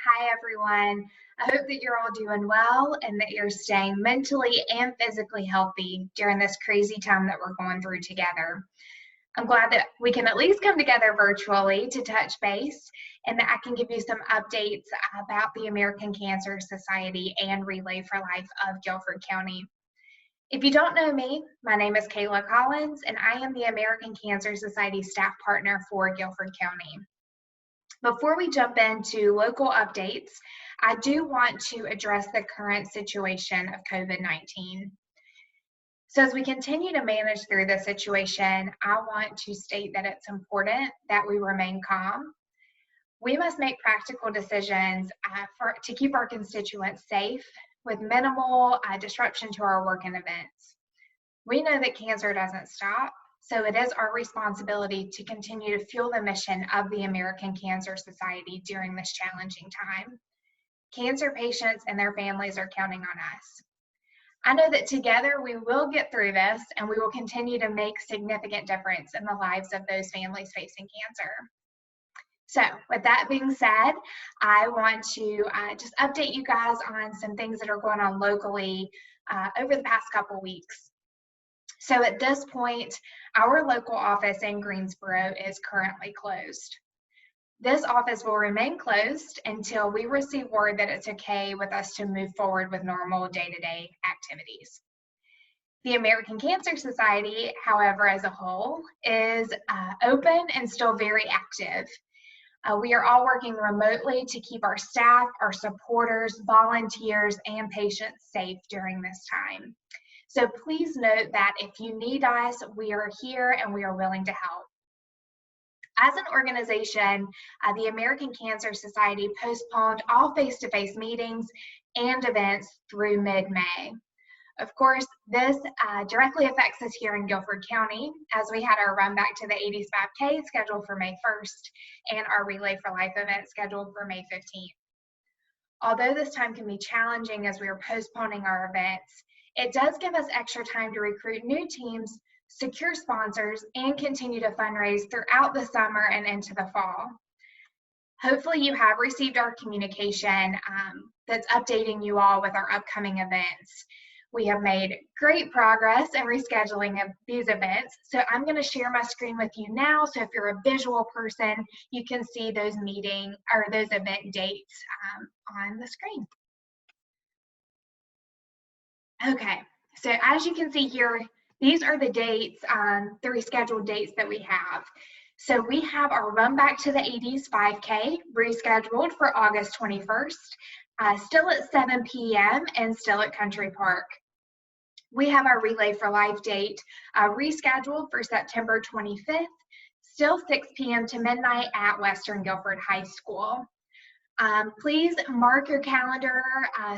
Hi, everyone. I hope that you're all doing well and that you're staying mentally and physically healthy during this crazy time that we're going through together. I'm glad that we can at least come together virtually to touch base and that I can give you some updates about the American Cancer Society and Relay for Life of Guilford County. If you don't know me, my name is Kayla Collins, and I am the American Cancer Society staff partner for Guilford County. Before we jump into local updates, I do want to address the current situation of COVID-19. So as we continue to manage through this situation, I want to state that it's important that we remain calm. We must make practical decisions to keep our constituents safe with minimal disruption to our work and events. We know that cancer doesn't stop, so it is our responsibility to continue to fuel the mission of the American Cancer Society during this challenging time. Cancer patients and their families are counting on us. I know that together we will get through this and we will continue to make significant difference in the lives of those families facing cancer. So with that being said, I want to just update you guys on some things that are going on locally over the past couple weeks. So at this point, our local office in Greensboro is currently closed. This office will remain closed until we receive word that it's okay with us to move forward with normal day-to-day activities. The American Cancer Society, however, as a whole, is open and still very active. We are all working remotely to keep our staff, our supporters, volunteers, and patients safe during this time. So please note that if you need us, we are here and we are willing to help. As an organization, the American Cancer Society postponed all face-to-face meetings and events through mid-May. Of course, this directly affects us here in Guilford County, as we had our Run Back to the 80s 5K scheduled for May 1st and our Relay for Life event scheduled for May 15th. Although this time can be challenging as we are postponing our events, it does give us extra time to recruit new teams, secure sponsors, and continue to fundraise throughout the summer and into the fall. Hopefully you have received our communication that's updating you all with our upcoming events. We have made great progress in rescheduling of these events, so I'm going to share my screen with you now. So if you're a visual person, you can see those event dates on the screen. Okay, so as you can see here, these are the dates, the rescheduled dates that we have. So we have our Run Back to the 80s 5K rescheduled for August 21st, still at 7 p.m. and still at Country Park. We have our Relay for Life date rescheduled for September 25th, still 6 p.m. to midnight at Western Guilford High School. Please mark your calendar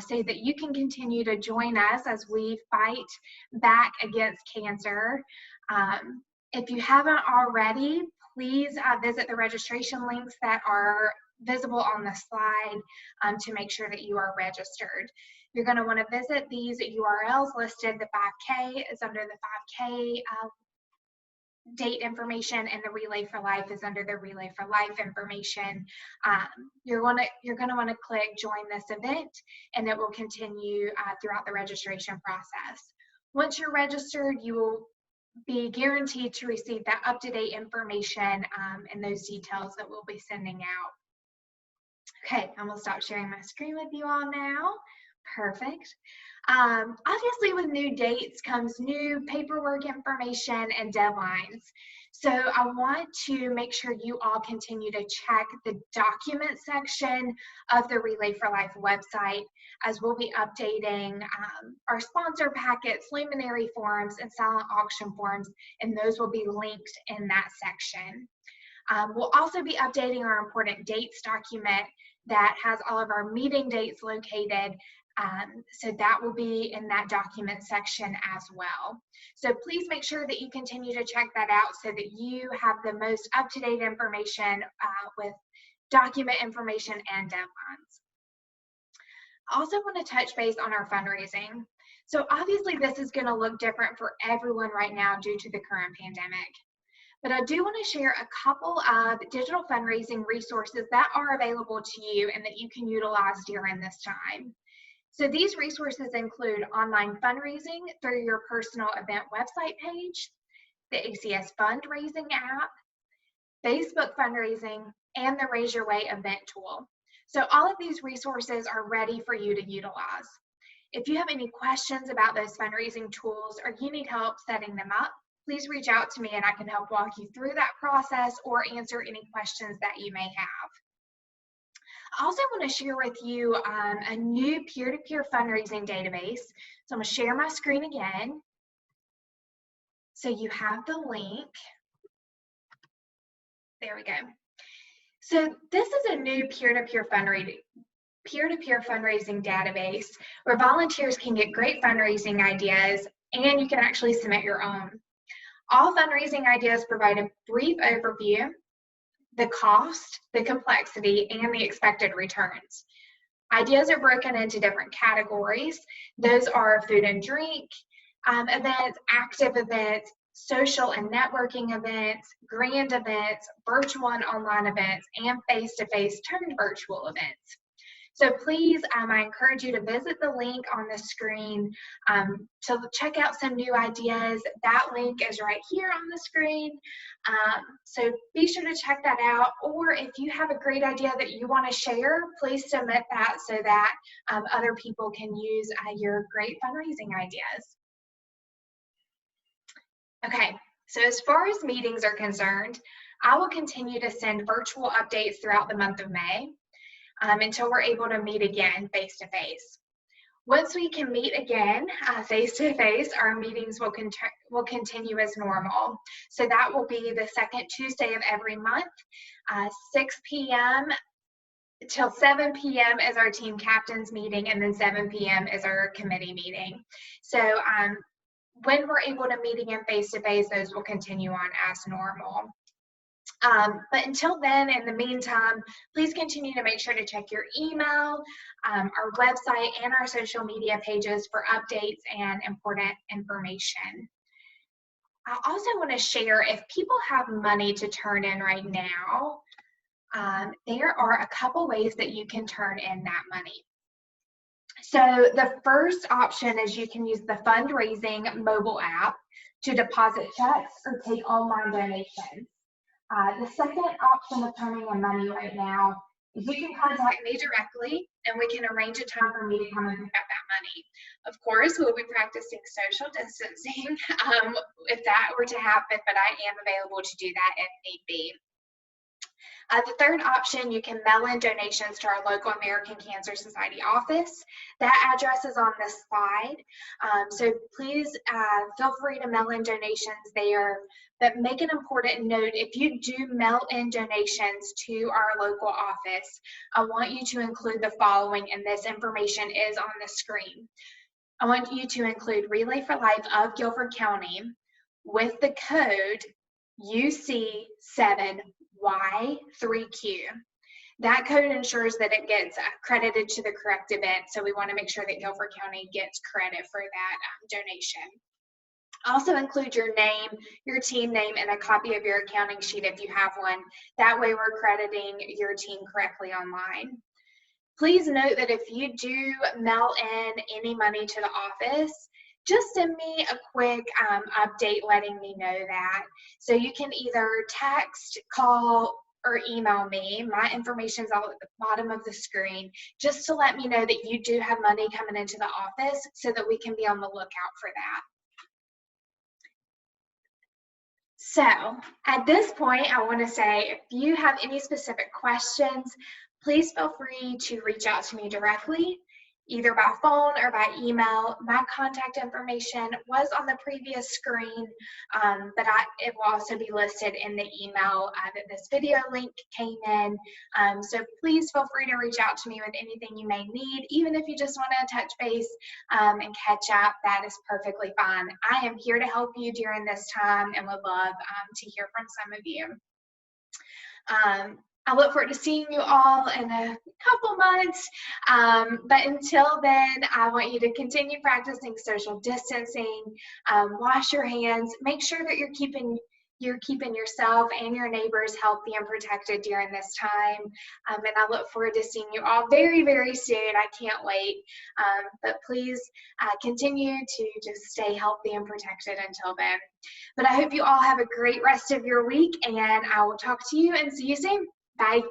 so that you can continue to join us as we fight back against cancer. If you haven't already, please visit the registration links that are visible on the slide to make sure that you are registered. You're going to want to visit these URLs listed. The 5K is under the 5K date information, and the Relay for Life is under the Relay for Life information. You're going to want to click join this event, and it will continue throughout the registration process. Once you're registered, you will be guaranteed to receive that up-to-date information and those details that we'll be sending out. Okay, I'm going to stop sharing my screen with you all now. Perfect. Obviously, with new dates comes new paperwork information and deadlines. So I want to make sure you all continue to check the document section of the Relay for Life website, as we'll be updating our sponsor packets, luminary forms, and silent auction forms, and those will be linked in that section. We'll also be updating our important dates document that has all of our meeting dates located. So that will be in that document section as well. So please make sure that you continue to check that out so that you have the most up-to-date information with document information and deadlines. I also want to touch base on our fundraising. So obviously this is going to look different for everyone right now due to the current pandemic. But I do want to share a couple of digital fundraising resources that are available to you and that you can utilize during this time. So these resources include online fundraising through your personal event website page, the ACS fundraising app, Facebook fundraising, and the Raise Your Way event tool. So all of these resources are ready for you to utilize. If you have any questions about those fundraising tools or you need help setting them up, please reach out to me and I can help walk you through that process or answer any questions that you may have. I also want to share with you a new peer-to-peer fundraising database. So I'm going to share my screen again. So you have the link. There we go. So this is a new peer-to-peer fundraising database where volunteers can get great fundraising ideas and you can actually submit your own. All fundraising ideas provide a brief overview, the cost, the complexity, and the expected returns. Ideas are broken into different categories. Those are food and drink events, active events, social and networking events, grand events, virtual and online events, and face-to-face turned virtual events. So please, I encourage you to visit the link on the screen to check out some new ideas. That link is right here on the screen. So be sure to check that out. Or if you have a great idea that you want to share, please submit that so that other people can use your great fundraising ideas. Okay, so as far as meetings are concerned, I will continue to send virtual updates throughout the month of May. Until we're able to meet again face-to-face. Once we can meet again face-to-face, our meetings will continue as normal. So that will be the second Tuesday of every month, 6 p.m. till 7 p.m. is our team captains meeting, and then 7 p.m. is our committee meeting. So when we're able to meet again face-to-face, those will continue on as normal. But until then, in the meantime, please continue to make sure to check your email, our website, and our social media pages for updates and important information. I also want to share, if people have money to turn in right now, there are a couple ways that you can turn in that money. So the first option is you can use the fundraising mobile app to deposit checks or take online donations. The second option of turning in money right now is you can contact me directly and we can arrange a time for me to come and pick up that money. Of course, we'll be practicing social distancing if that were to happen, but I am available to do that if need be. The third option, you can mail in donations to our local American Cancer Society office. That address is on this slide. So please feel free to mail in donations there. But make an important note, if you do mail in donations to our local office, I want you to include the following, and this information is on the screen. I want you to include Relay for Life of Guilford County with the code UC7Y3Q. That code ensures that it gets credited to the correct event, so we want to make sure that Guilford County gets credit for that donation. Also include your name, your team name, and a copy of your accounting sheet if you have one. That way we're crediting your team correctly online. Please note that if you do mail in any money to the office, just send me a quick update letting me know that. So you can either text, call, or email me. My information is all at the bottom of the screen, just to let me know that you do have money coming into the office so that we can be on the lookout for that. So at this point, I want to say, if you have any specific questions, please feel free to reach out to me directly, either by phone or by email. My contact information was on the previous screen, but it will also be listed in the email that this video link came in. So please feel free to reach out to me with anything you may need. Even if you just want to touch base and catch up, that is perfectly fine. I am here to help you during this time and would love to hear from some of you. I look forward to seeing you all in a couple months, but until then, I want you to continue practicing social distancing, wash your hands, make sure that you're keeping you're keeping yourself and your neighbors healthy and protected during this time. And I look forward to seeing you all very, very soon. I can't wait. But please continue to just stay healthy and protected until then. But I hope you all have a great rest of your week, and I will talk to you and see you soon. Bye.